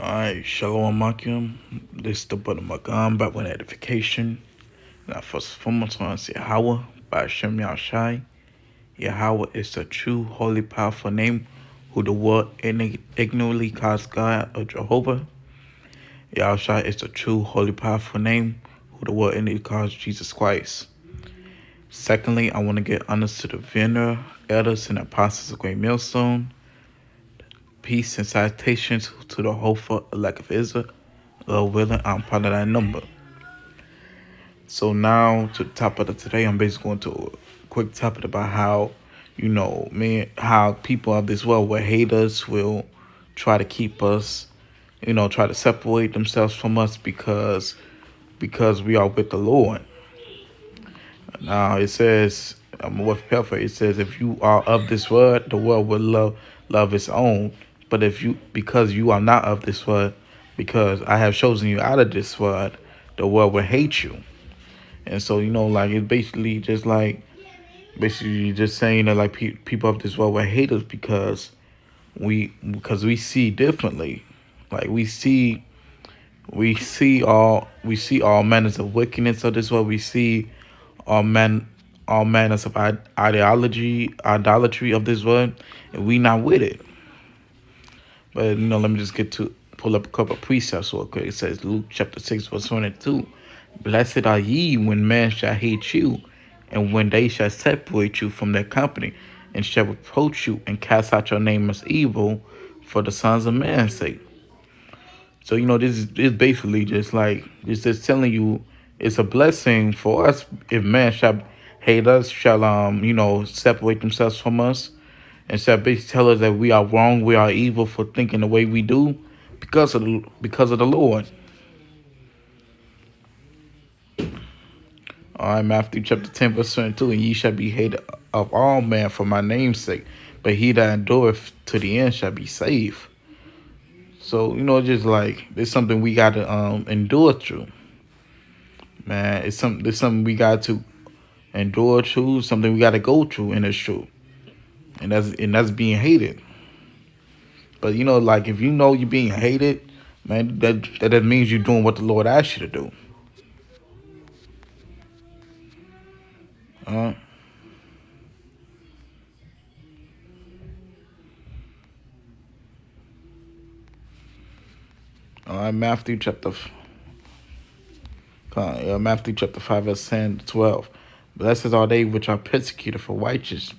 Alright, Shalom Makim. This is the Brother Magam back with edification. Now, first and foremost, I want to say Yahweh by Hashem Yahshai. Yahweh is the true, holy, powerful name who the world ignorantly calls God or Jehovah. Yahshai is the true, holy, powerful name who the world ignorantly calls Jesus Christ. Secondly, I want to get honors to the venerable elders and apostles of Great Millstone. Peace and salutations to the hopeful elect of Israel. Lord willing, I'm part of that number. So now to the topic of today, I'm basically going to a quick topic about how, how people of this world will hate us, will try to keep us, try to separate themselves from us because we are with the Lord. Now it says, I'm with paraphrase, it says, if you are of this world, the world will love its own. But because you are not of this world, because I have chosen you out of this world, the world will hate you. And so, it's basically just saying that like people of this world will hate us because we see differently. Like we see all manners of wickedness of this world. We see all manners of idolatry of this world, and we not with it. But, let me just pull up a couple of precepts real quick. It says, Luke chapter 6, verse 22. Blessed are ye when men shall hate you, and when they shall separate you from their company, and shall reproach you, and cast out your name as evil for the sons of man's sake. So, this is basically just telling you it's a blessing for us if men shall hate us, shall, separate themselves from us, and shall basically tell us that we are wrong, we are evil for thinking the way we do because of the Lord. All right, Matthew chapter 10, verse 22, and ye shall be hated of all men for my name's sake, but he that endureth to the end shall be saved. So, there's something we got to endure through. Man, there's something we got to endure through, something we got to go through, and it's true. And that's being hated. But if you're being hated, man, that means you're doing what the Lord asked you to do. All right, Matthew chapter 5, verse 10 to 12. Blessed are they which are persecuted for righteous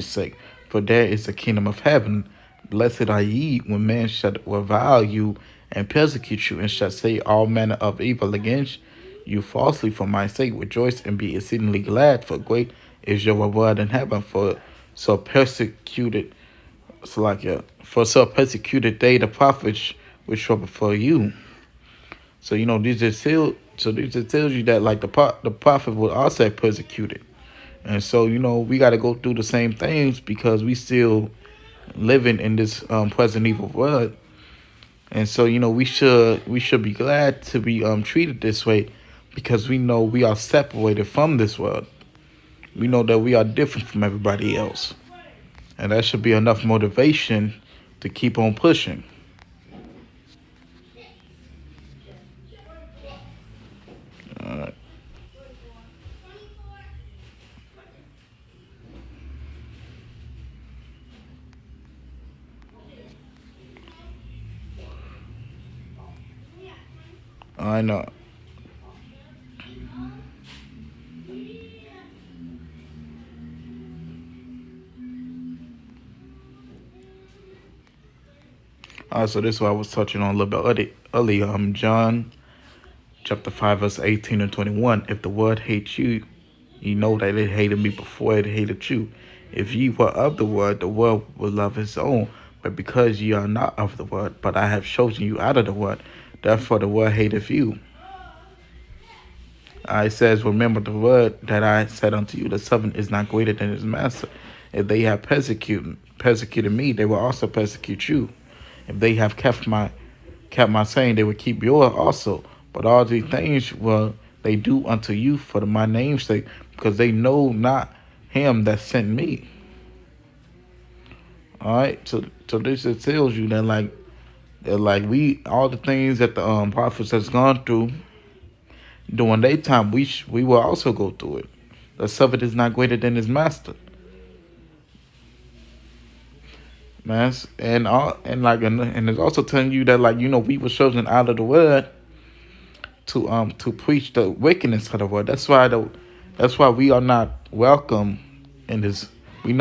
sake, for there is the kingdom of heaven. Blessed are ye when men shall revile you and persecute you, and shall say all manner of evil against you falsely for my sake. Rejoice and be exceedingly glad, for great is your reward in heaven. For so persecuted they the prophets which were before you. So this just tells you that like the prophet was also persecuted. And so, we got to go through the same things because we still living in this present evil world. And so, we should be glad to be treated this way because we know we are separated from this world. We know that we are different from everybody else. And that should be enough motivation to keep on pushing. All right. I know. So this is what I was touching on a little bit earlier. John chapter 5, verse 18 and 21. If the world hates you, you know that it hated me before it hated you. If ye were of the world will love his own. But because ye are not of the world, but I have chosen you out of the world, therefore the world hateth you. It says, remember the word that I said unto you, the servant is not greater than his master. If they have persecuted me, they will also persecute you. If they have kept my saying, they will keep yours also. But all these things will they do unto you for my name's sake, because they know not him that sent me. All right, so this just tells you that They're like all the things that the prophets has gone through during their time, we will also go through it. The servant is not greater than his master, man. And it's also telling you that, like, we were chosen out of the world to preach the wickedness of the world. That's why we are not welcome in this. We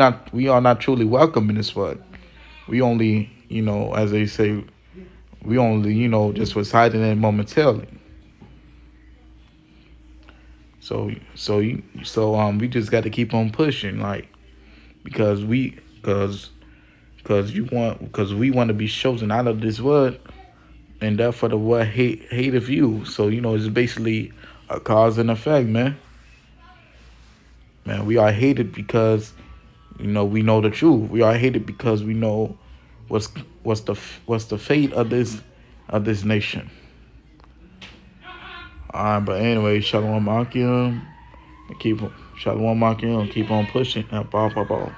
are not truly welcome in this world. We only, as they say, we only, just reside in it momentarily. We just got to keep on pushing, like, because we want to be chosen out of this world, and therefore the world hate of you. So it's basically a cause and effect, man. Man, we are hated because we know the truth. We are hated because we know what's what's the fate of this nation. All right, but anyway, Shalom Akim. Keep Shalom Akim. Keep on pushing. Ball.